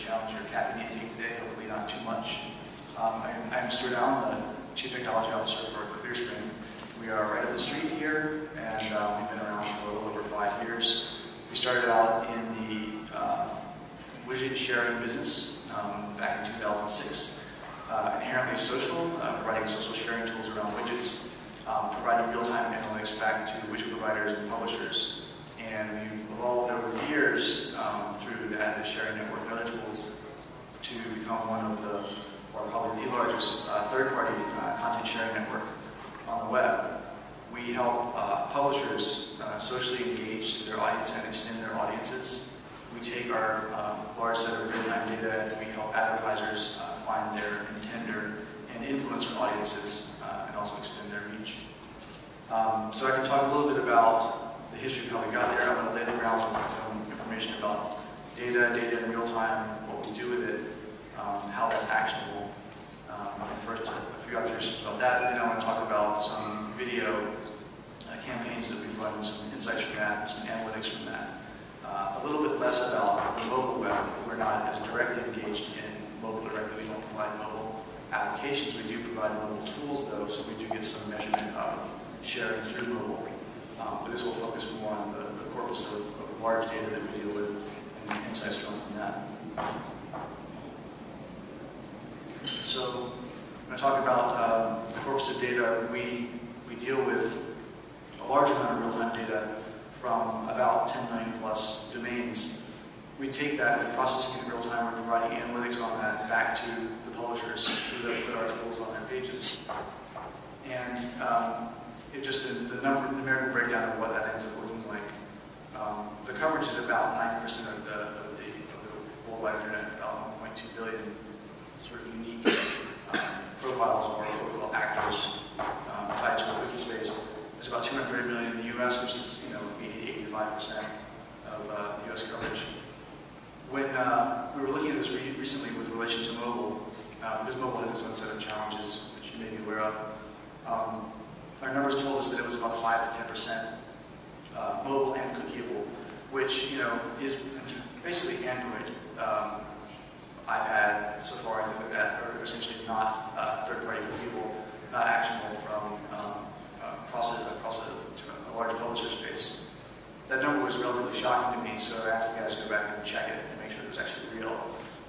challenge your caffeine intake today, hopefully not too much. I'm Stewart, the Chief Technology Officer for ClearSpring. We are right up the street here, and we've been around for a little over 5 years. We started out in the widget sharing business back in 2006. Inherently social, providing social sharing tools around widgets, providing real-time analytics back to widget providers and publishers. And we've evolved over the years through the sharing network and other tools to become one of the, or probably the largest third-party content sharing network on the web. We help publishers socially engage to their audience and extend their audiences. We take our large set of real-time data and we help advertisers find their intender and influencer audiences and also extend their reach. So I can talk a little bit about the history of how we got there. I'm going to lay the ground with some information about data in real time, what we do with it, how that's actionable. And first, a few observations about that, and then I want to talk about some video campaigns that we've run, some insights from that, some analytics from that. A little bit less about the mobile web. We're not as directly engaged in mobile directly. We don't provide mobile applications. We do provide mobile tools, though, so we do get some measurement of sharing through mobile. But this will focus more on the corpus of large data that we deal with and the insights drawn from that. So I'm going to talk about the corpus of data. We deal with a large amount of real-time data from about 10 million plus domains. We take that and processing it in real time. We're providing analytics on that back to the publishers who then put our tools on their pages. And just the numerical breakdown of what that ends up looking like. The coverage is about 90% of the worldwide internet, about 1.2 billion sort of unique profiles or what we call actors tied to a cookie space. There's about 230 million in the U.S., which is 85% of the U.S. coverage. When we were looking at this recently with relation to mobile, because mobile has its own set of challenges, which you may be aware of. Our numbers told us that it was about 5 to 10% mobile and cookieable, which is basically Android, iPad, Safari, things like that, are essentially not third-party cookieable, not actionable from across a large publisher space. That number was relatively shocking to me, so I asked the guys to go back and check it and make sure it was actually real,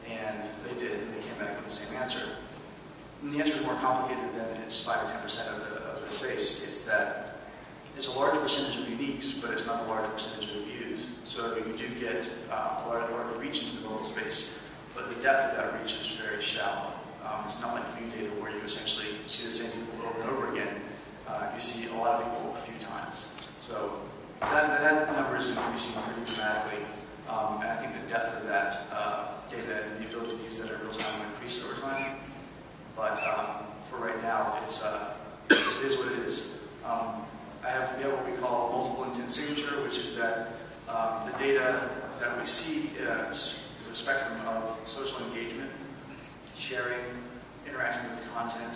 and they did, and they came back with the same answer. And the answer is more complicated than it's 5 to 10% of the space. It's that it's a large percentage of uniques, but it's not a large percentage of views. So you do get a large reach into the mobile space, but the depth of that reach is very shallow. It's not like view data where you essentially see the same people over and over again. You see a lot of people a few times. So that number is increasing pretty dramatically, and I think the depth of that data and the ability to use that in real time will increase over time. But for right now, it is what it is. We have what we call multiple intent signature, which is that the data that we see is a spectrum of social engagement, sharing, interacting with content.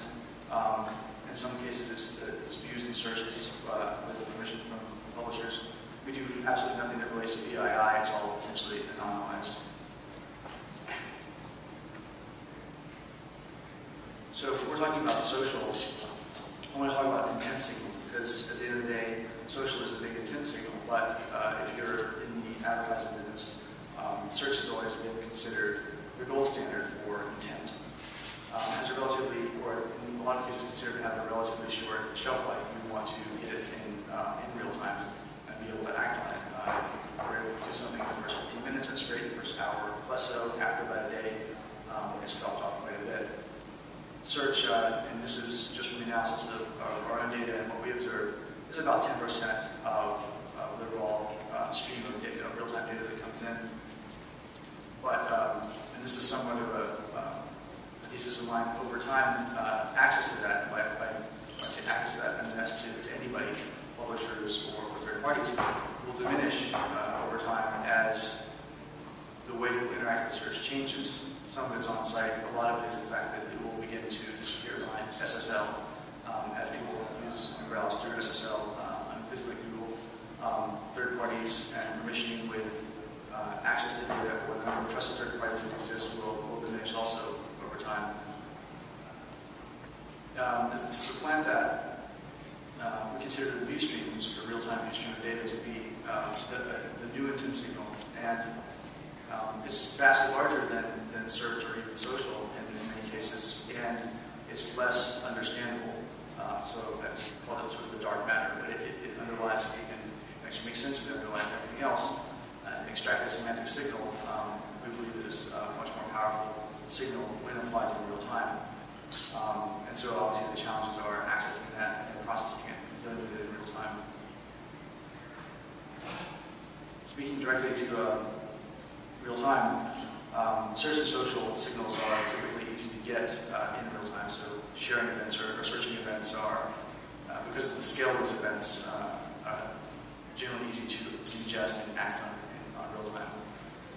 In some cases, it's views and searches with permission from publishers. We do absolutely nothing that relates to PII. It's all essentially anonymized. So if we're talking about social, I want to talk about intent signals, because at the end of the day, social is a big intent signal. But if you're in the advertising business, search has always been considered the gold standard for intent. Has a relatively, or in a lot of cases, considered to have a relatively short shelf life. You want to get it in real time and be able to act on it. If you're able to do something in the first 15 minutes, that's great. The first hour, less so. After about a day, it's dropped off quite a bit. Search, and this is just from the analysis of our own data and what we observed, is about 10% of the raw stream of data, of real-time data that comes in. But, and this is somewhat of a thesis of mine, over time, access to that, by say access to that, I mean that's to anybody, publishers or for third parties, will diminish over time as the way people interact with search changes. Some of it's on site, a lot of it is the fact that it will begin to disappear behind SSL as people use and browse through SSL and physically Google third parties and permissioning with access to data, or the number of trusted third parties noise that exists will diminish also over time. To supplant that, we consider the view stream, which is the real-time view stream of data, to be the new intent signal. And it's vastly larger than search or even social in many cases, and it's less understandable. So I call it sort of the dark matter, but it underlies, if you can actually make sense of it, underlying everything else, extract a semantic signal. We believe that it's a much more powerful signal when applied in real time. And so obviously the challenges are accessing that and processing it and dealing with it in real time. Speaking directly to real time, search and social signals are typically easy to get in real time. So sharing events or searching events are, because of the scale of those events, generally easy to ingest and act on real time.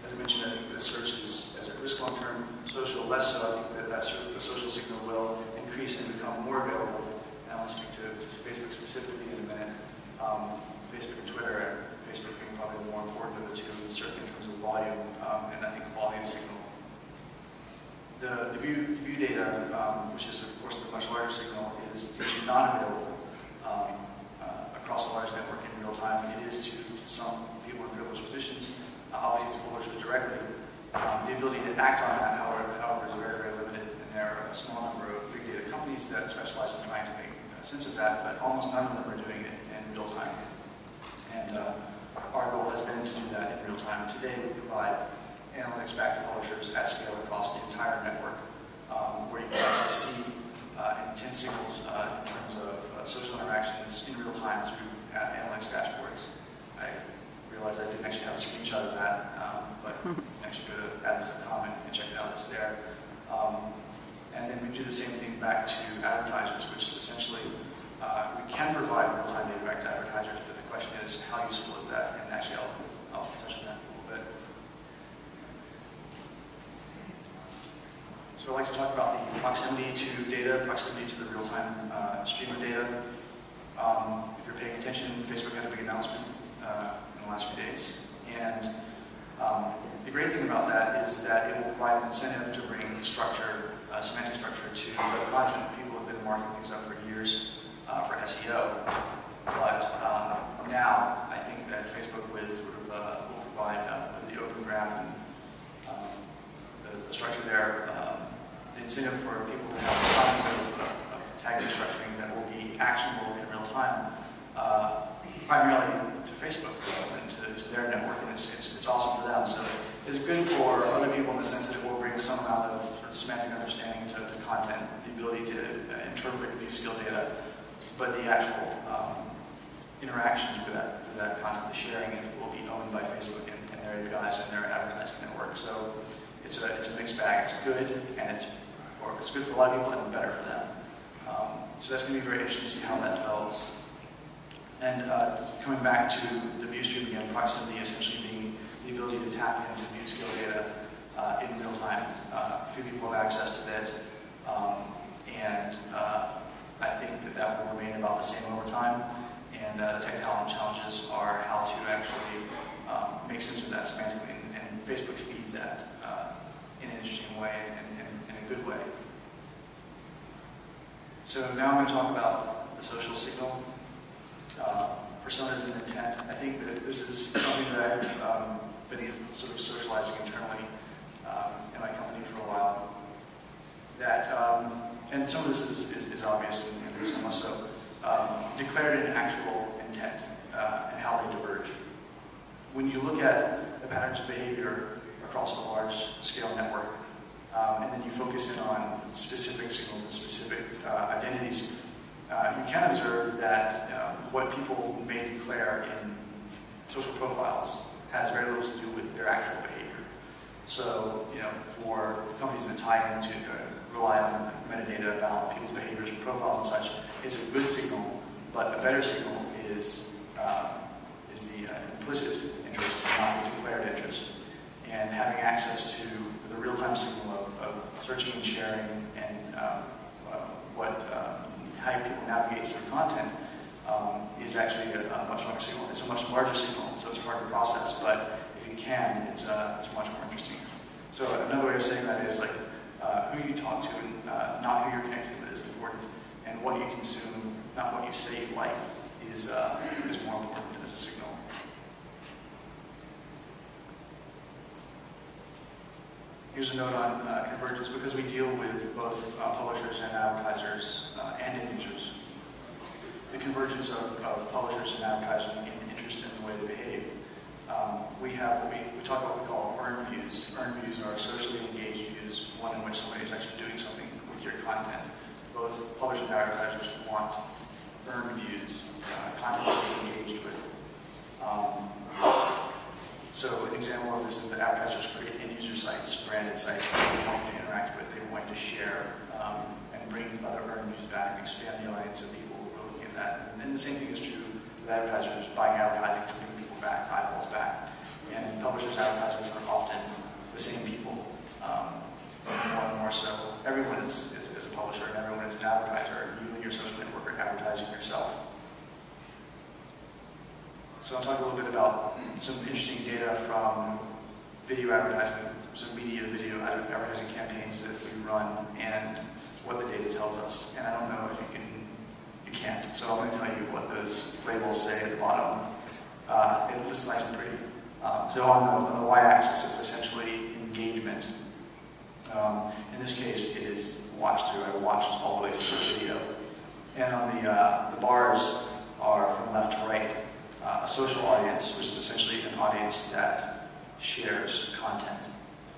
As I mentioned, I think that search is at risk long term, social less so. I think that the social signal will increase and become more available. And I'll speak to Facebook specifically in a minute. Facebook and Twitter, and Facebook being probably the more important of the two, certainly in terms of volume and I think quality of signal. The view data, which is of course the much larger signal, is not available across a large network in real time. It is to some people in privileged positions, obviously to publishers directly. The ability to act on that, however, is very, very limited, and there are a small number of big data companies that specialize in trying to make sense of that, but almost none of them are doing it in real time. And our goal has been to do that in real time. Today we provide analytics back to publishers at scale across the entire network, where you can actually see intent signals in terms of social interactions in real time through analytics dashboards. I realized I didn't actually have a screenshot of that, but you can actually go to ads.com and check it out. It's there. And then we do the same thing back to advertisers, which is essentially, we can provide real-time data back to advertisers, but the question is, how useful is that? And actually, I'll touch on that a little bit. So I'd like to talk about the proximity to data, proximity to the real-time stream of data. If you're paying attention, Facebook had a big announcement in the last few days. And the great thing about that is that it will provide an incentive to bring structure, semantic structure to web content. People have been marking things up for years for SEO. But now, I think that Facebook will provide with the open graph and the structure there, the incentive for people to have signs of tagging and structuring that will be actionable in real time, primarily to Facebook and to their network, and it's awesome for them. So it's good for other people in the sense that it will bring some amount of sort of semantic understanding to content, the ability to interpret view scale data, but the actual interactions with that content, the sharing, it will be owned by Facebook and their APIs and their advertising network. So it's a mixed bag. It's good, and it's good for a lot of people and better for them. So that's going to be very interesting to see how that develops. And coming back to the view stream again, proximity essentially being the ability to tap into view scale data in real time. Few people have access to that, and I think that will remain about the same over time. And the technical challenges are how to actually make sense of that semantically, and Facebook feeds that in an interesting way and in a good way. So now I'm going to talk about the social signal. Personas and intent. I think that this is something that I've been sort of socializing internally in my company for a while. That, and some of this is obvious and some also, declared an actual intent and how they diverge. When you look at the patterns of behavior across a large scale network, and then you focus in on specific signals and specific identities, you can observe that what people may declare in social profiles has very little to do with their actual behavior. So, for companies that tie into, rely on metadata about people's behaviors and profiles and such, it's a good signal, but a better signal is the implicit interest, not the declared interest. And having access to the real-time signal of searching and sharing and how people navigate through content is actually a much larger signal. It's a much larger signal, so it's hard to process, but if you can, it's much more interesting. So So another way of saying that is like who you talk to and not who you're connected with is important. And what you consume, not what you say you like, is more important as a signal. Here's a note on convergence, because we deal with both publishers and advertisers and end users. The convergence of publishers and advertisers in interest in the way they behave. We have what we talk about what we call earned views. Earned views are socially engaged views, one in which somebody is actually doing something with your content. Both publishers and advertisers want earned views, content that's engaged with. So an example of this is that advertisers create end-user sites, branded sites that they want to interact with, they want to share, and bring other earned views back, expand the audience of people who are looking at that. And the same thing is true with advertisers buying advertising to bring people back, eyeballs back. And publishers and advertisers are often the same people, but more and more so. Everyone is a publisher and everyone is an advertiser. You and your social network are advertising yourself. So I'll talk a little bit about some interesting data from video advertising, some video advertising campaigns that we run, and what the data tells us. And I don't know if you can't. So I'm going to tell you what those labels say at the bottom. It looks nice and pretty. So on the y-axis, it's essentially engagement. In this case, it is watch through. I watched all the way through the video. And on the bars are from left to right. A social audience, which is essentially an audience that shares content.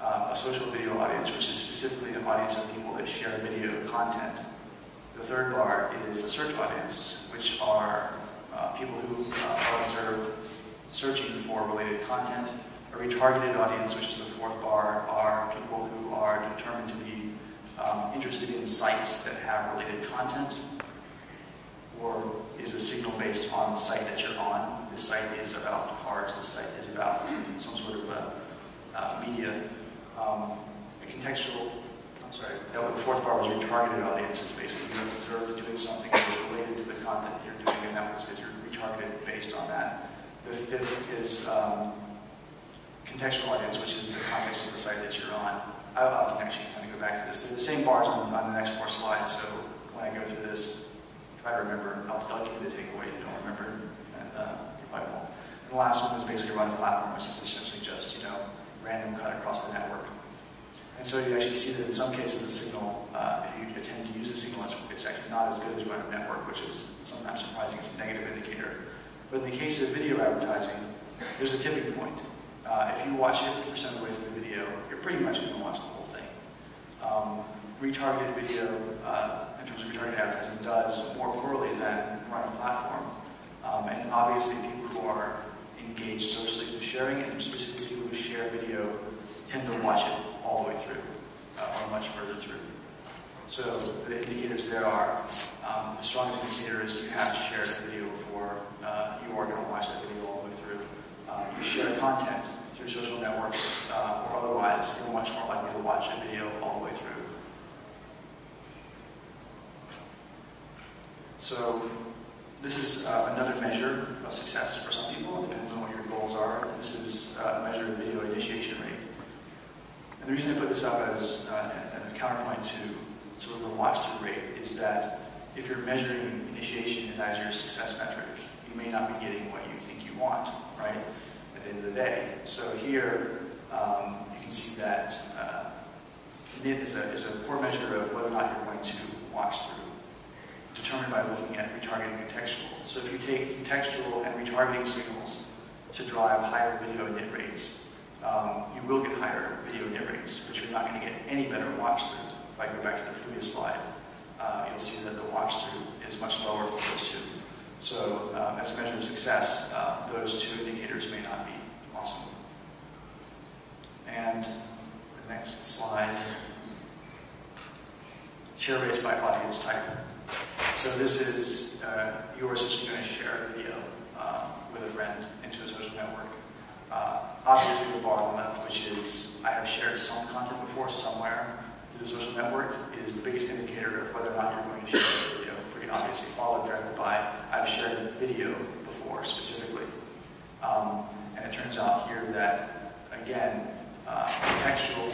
A social video audience, which is specifically an audience of people that share video content. The third bar is a search audience, which are people who are observed searching for related content. A retargeted audience, which is the fourth bar, are people who are determined to be interested in sites that have related content, or is a signal based on the site that you're on. This site is about cars, this site is about some sort of media. The fourth bar was retargeted audiences, basically. You observe doing something that is related to the content you're doing, and that was because you're retargeted based on that. The fifth is contextual audience, which is the context of the site that you're on. I can actually kind of go back to this. They're the same bars on the next 4 slides, so when I go through this, try to remember. I'll give you the takeaway if you don't remember, and you probably won't. And the last one is basically run a platform, which is essentially just, random cut across the network. And so you actually see that in some cases a signal, if you attempt to use a signal, it's actually not as good as run a network, which is sometimes surprising. It's a negative indicator. But in the case of video advertising, there's a tipping point. If you watch 50% of the way through the video, you're pretty much going to watch the whole thing. Retargeted video, in terms of retargeted advertising, does more poorly than run a platform. And obviously people who are engaged socially through sharing it, and specifically people who share video, tend to watch it all the way through, or much further through. So the indicators there are, the strongest indicator is you have shared a video before, you are going to watch that video all the way through. You share content through social networks, or otherwise, you're much more likely to watch a video all the way through. So this is another measure of success for some people. It depends on what your goals are. This is a measure of video initiation rate. And the reason I put this up as a counterpoint to sort of the watch-through rate is that if you're measuring initiation as your success metric, you may not be getting what you think you want, right, at the end of the day. So here, you can see that NIT is a poor measure of whether or not you're going to watch through, determined by looking at retargeting and contextual. So if you take contextual and retargeting signals to drive higher video NIT rates, you will get higher video NIT rates, but you're not going to get any better watch through. If I go back to the previous slide, you'll see that the watch through is much lower for those two. So as a measure of success, those two indicators may not be awesome. And the next slide, share rates by audience type. So this is, you're essentially going to share a video with a friend into a social network. Obviously the bar on the left, which is I have shared some content before somewhere through the social network, is the biggest indicator of whether or not you're going to share a video. Pretty obviously followed directly by I've shared a video before specifically. And it turns out here that, again, contextual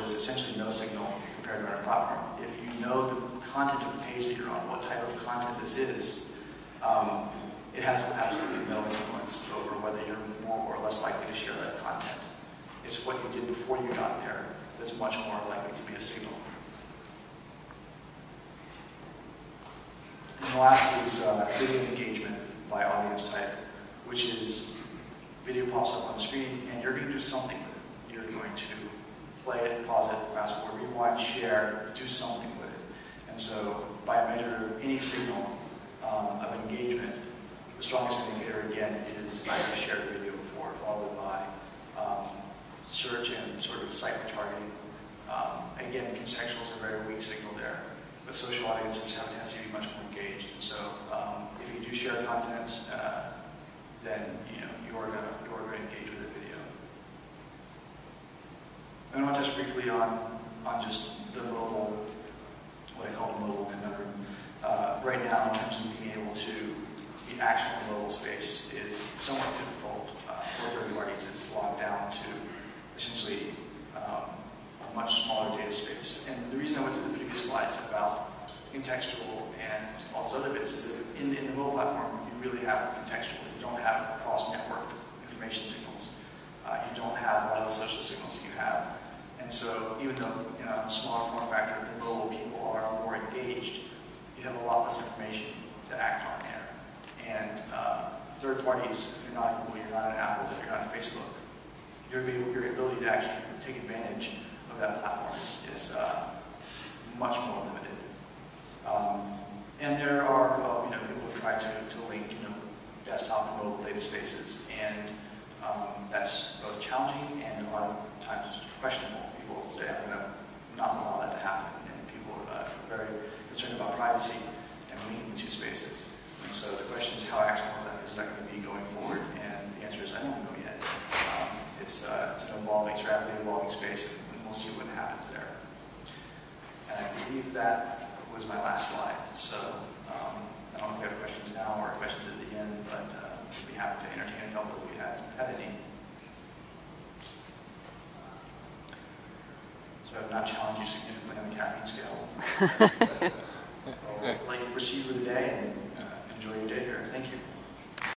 is essentially no signal compared to our platform. If you know the content of the page that you're on, what type of content this is, it has absolutely no influence over whether you're more or less likely to share that content. It's what you did before you got there that's much more likely to be a signal. And the last is video engagement by audience type, which is video pops up on the screen and you're going to do something with it. You're going to play it, pause it, fast forward, rewind, share, do something with it. And so by a measure of any signal of engagement, the strongest indicator again is either shared video before, followed by search and sort of site retargeting. Again, contextuals are a very weak signal there, but social audiences have a tendency to be much more engaged. And so if you do share content, then you're going to engage with the video. And I want to touch briefly on just the mobile, what I call the mobile conundrum. Right now, in terms of being able to be actionable in the mobile space is somewhat difficult for third parties. It's locked down to essentially a much smaller data space. And the reason I went through the previous slides about contextual and all those other bits is that in the mobile platform, you really have contextual. You don't have cross-network information signals. You don't have a lot of the social signals that you have. And so even though in a smaller form factor, in mobile people are more engaged, you have a lot less information to act on there. And third parties, if you're not Google, you're not an Apple, you're not a Facebook, your ability to actually take advantage of that platform is much more limited. And there are people who try to link desktop and mobile data spaces, and that's both challenging and a lot of times questionable. People say, I'm going to not allow that to happen, and people are very concerned about privacy and linking the two spaces. And so the question is, how actionable is that going to be going forward? And the answer is, I don't know yet. It's an rapidly evolving space, and we'll see what happens there. And I believe that was my last slide. So I don't know if we have questions now or questions at the end, but I'd be happy to entertain a couple if we had any. So I've not challenged you significantly on the caffeine scale. I'll let you proceed with the day and enjoy your day here. Thank you.